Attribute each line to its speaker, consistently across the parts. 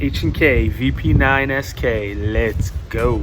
Speaker 1: H&K VP9SK, let's go.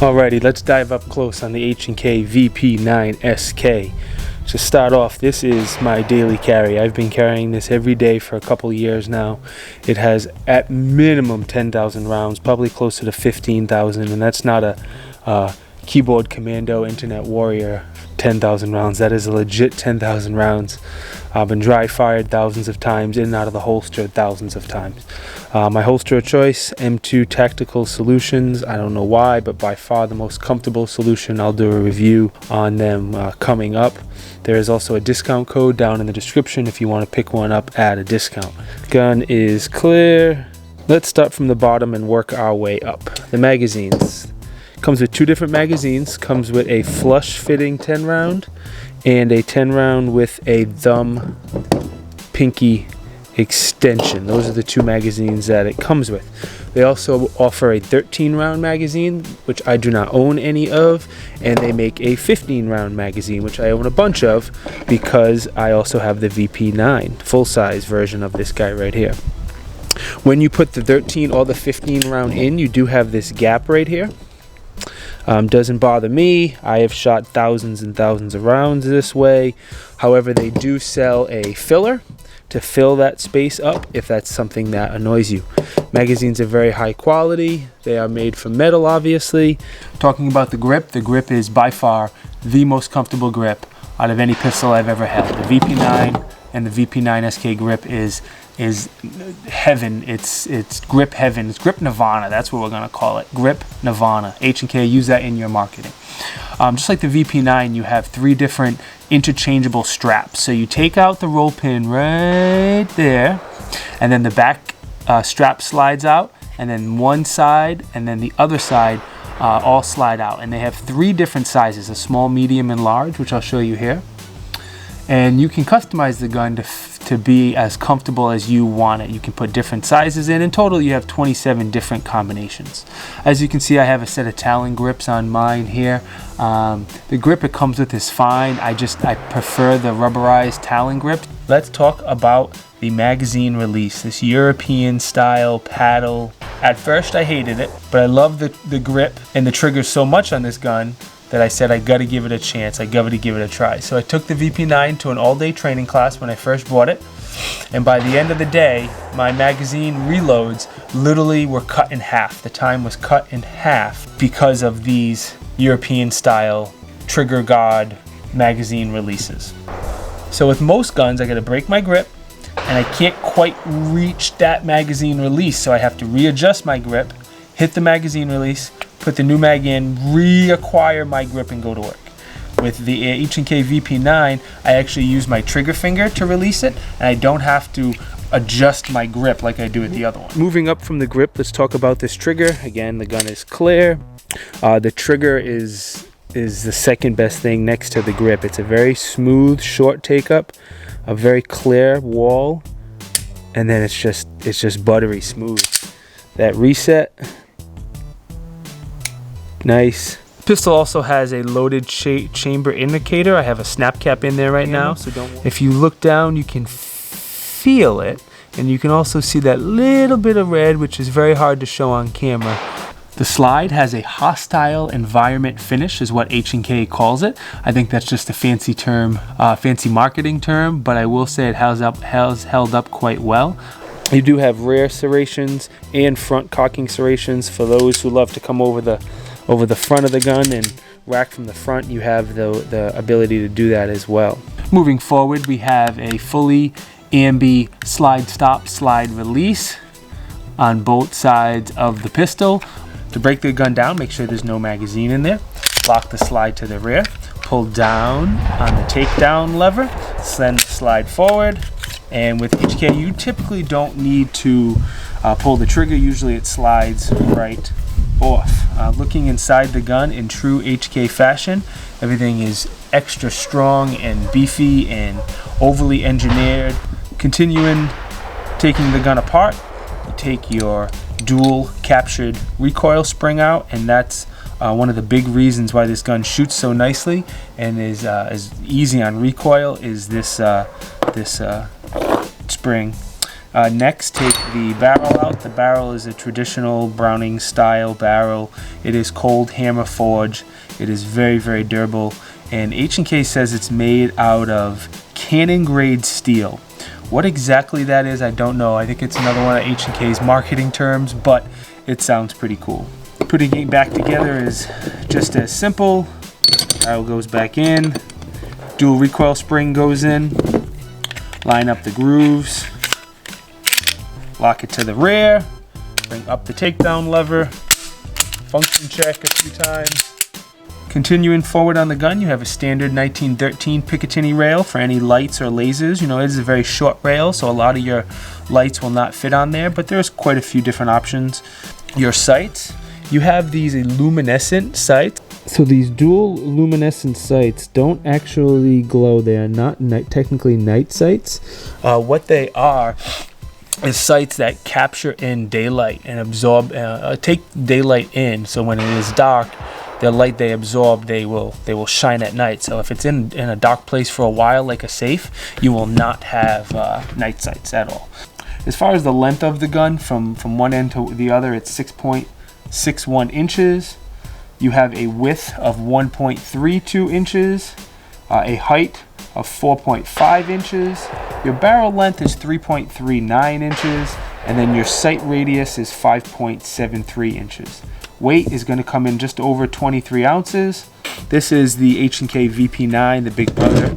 Speaker 1: Alrighty, let's dive up close on the H&K VP9SK. To start off, this is my daily carry. I've been carrying this every day for a couple years now. It has at minimum 10,000 rounds, probably closer to 15,000, and that's not a keyboard commando internet warrior 10,000 rounds. That is a legit 10,000 rounds. I've been dry fired thousands of times, in and out of the holster thousands of times. My holster of choice, M2 Tactical Solutions. I don't know why, but by far the most comfortable solution. I'll do a review on them coming up. There is also a discount code down in the description if you want to pick one up at a discount. Gun is clear. Let's start from the bottom and work our way up. The magazines. Comes with two different magazines. Comes with a flush fitting 10 round and a 10 round with a thumb pinky extension. Those are the two magazines that it comes with. They also offer a 13 round magazine, which I do not own any of, and they make a 15 round magazine, which I own a bunch of because I also have the VP9 full-size version of this guy right here. When you put the 13 or the 15 round in, you do have this gap right here. Doesn't bother me. I have shot thousands and thousands of rounds this way. However, they do sell a filler to fill that space up if that's something that annoys you. Magazines are very high quality. They are made from metal, obviously. Talking about the grip is by far the most comfortable grip out of any pistol I've ever held. The VP9 and the VP9SK grip is heaven. It's grip heaven. It's grip nirvana. That's what we're gonna call it. Grip nirvana. H&K, use that in your marketing. Just like the VP9, you have three different interchangeable straps. So you take out the roll pin right there, and then the back strap slides out, and then one side and then the other side all slide out. And they have three different sizes: a small, medium, and large, which I'll show you here. And you can customize the gun to be as comfortable as you want it. You can put different sizes in. In total, you have 27 different combinations. As you can see, I have a set of Talon grips on mine here. The grip it comes with is fine. I prefer the rubberized Talon grip. Let's talk about the magazine release, this European style paddle. At first, I hated it, but I love the grip and the trigger so much on this gun that I said I gotta give it a chance, I gotta give it a try. So I took the VP9 to an all-day training class when I first bought it, and by the end of the day, my magazine reloads literally were cut in half. The time was cut in half because of these European style trigger guard magazine releases. So with most guns, I gotta break my grip, and I can't quite reach that magazine release, so I have to readjust my grip, hit the magazine release, put the new mag in, reacquire my grip, and go to work. With the H&K VP9, I actually use my trigger finger to release it, and I don't have to adjust my grip like I do with the other one. Moving up from the grip, let's talk about this trigger. Again, the gun is clear. The trigger is the second best thing next to the grip. It's a very smooth, short take up, a very clear wall, and then it's just buttery smooth. That reset, nice. Pistol also has a loaded chamber indicator. I have a snap cap in there right now. So if you look down, you can feel it, and you can also see that little bit of red, which is very hard to show on camera. The slide has a hostile environment finish, is what H&K calls it. I think that's just a fancy term, fancy marketing term, but I will say it has held up quite well. You do have rear serrations and front cocking serrations. For those who love to come over the front of the gun and rack from the front, you have the ability to do that as well. Moving forward, we have a fully ambi slide stop, slide release on both sides of the pistol. To break the gun down, make sure there's no magazine in there. Lock the slide to the rear, pull down on the takedown lever, send the slide forward. And with H&K, you typically don't need to pull the trigger. Usually it slides right off. Looking inside the gun in true H&K fashion, everything is extra strong and beefy and overly engineered. Continuing taking the gun apart, you take your dual captured recoil spring out, and that's one of the big reasons why this gun shoots so nicely and is easy on recoil is this spring. Next, take the barrel out. The barrel is a traditional Browning style barrel. It is cold hammer forged. It is very, very durable, and H&K says it's made out of cannon grade steel. What exactly that is, I don't know. I think it's another one of H&K's marketing terms, but it sounds pretty cool. Putting it back together is just as simple. Barrel goes back in, dual recoil spring goes in, line up the grooves, lock it to the rear, bring up the takedown lever, function check a few times. Continuing forward on the gun, you have a standard 1913 Picatinny rail for any lights or lasers. You know, it is a very short rail, so a lot of your lights will not fit on there, but there's quite a few different options. Your sights, you have these luminescent sights. So these dual luminescent sights don't actually glow. They are not technically night sights. What they are is sights that capture in daylight and absorb, take daylight in. So when it is dark, the light they absorb, they will shine at night. So if it's in a dark place for a while, like a safe, you will not have night sights at all. As far as the length of the gun, from one end to the other, it's 6.61 inches. You have a width of 1.32 inches, a height of 4.5 inches. Your barrel length is 3.39 inches, and then your sight radius is 5.73 inches. Weight is going to come in just over 23 ounces. This is the H&K VP9, the big brother.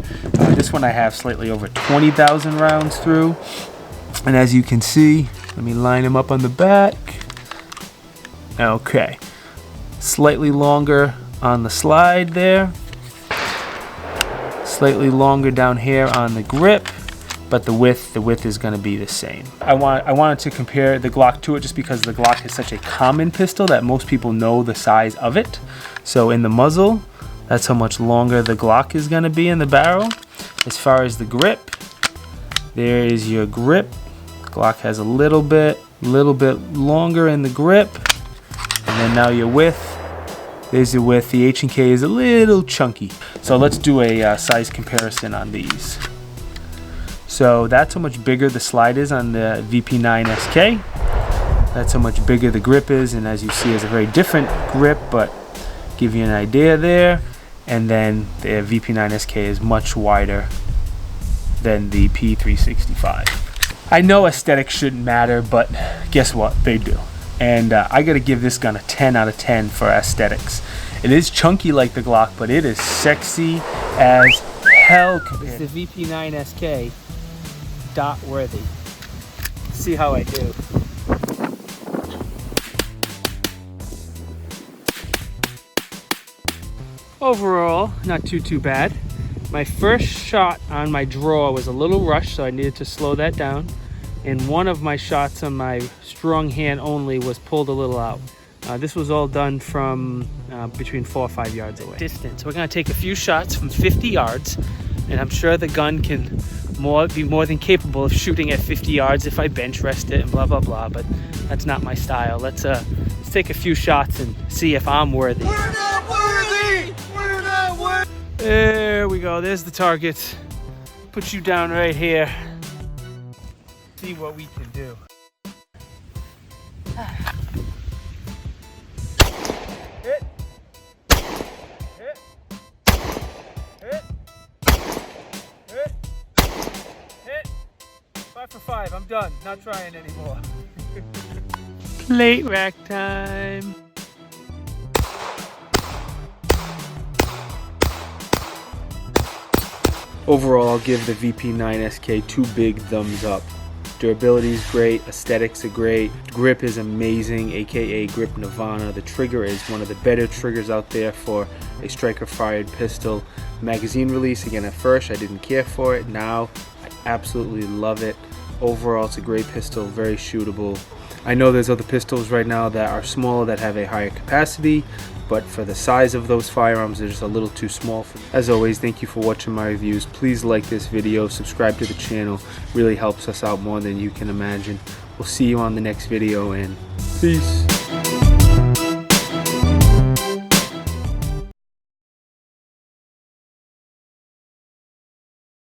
Speaker 1: This one I have slightly over 20,000 rounds through. And as you can see, let me line them up on the back. Okay. Slightly longer on the slide there. Slightly longer down here on the grip. But the width is going to be the same. I wanted to compare the Glock to it just because the Glock is such a common pistol that most people know the size of it. So in the muzzle, that's how much longer the Glock is going to be in the barrel. As far as the grip, there is your grip. Glock has a little bit longer in the grip. And then now your width. There's the width. The H&K is a little chunky. So let's do a size comparison on these. So that's how much bigger the slide is on the VP9SK. That's how much bigger the grip is, and as you see, it's a very different grip, but give you an idea there. And then the VP9SK is much wider than the P365. I know aesthetics shouldn't matter, but guess what? They do. And I gotta give this gun a 10 out of 10 for aesthetics. It is chunky like the Glock, but it is sexy as hell. It's the VP9SK. Dot worthy. See how I do. Overall, not too bad. My first shot on my draw was a little rushed, so I needed to slow that down. And one of my shots on my strong hand only was pulled a little out. This was all done from between 4 or 5 yards away. Distance. We're gonna take a few shots from 50 yards, and I'm sure the gun can be more than capable of shooting at 50 yards if I bench rest it and blah blah blah, but that's not my style. Let's take a few shots and see if I'm worthy. We're not worthy! We're not worthy! There we go, there's the target. Put you down right here. See what we can do. Hit! Hit! Hit! Hit! Hit! 5 for 5, I'm done. Not trying anymore. Plate rack time. Overall, I'll give the VP9SK 2 big thumbs up. Durability is great, aesthetics are great, grip is amazing, aka Grip Nirvana. The trigger is one of the better triggers out there for a striker fired pistol. Magazine release, again, at first I didn't care for it. Now I absolutely love it. Overall, it's a great pistol, very shootable. I know there's other pistols right now that are smaller that have a higher capacity, but for the size of those firearms, they're just a little too small for me. As always, thank you for watching my reviews. Please like this video, subscribe to the channel. Really helps us out more than you can imagine. We'll see you on the next video, and peace.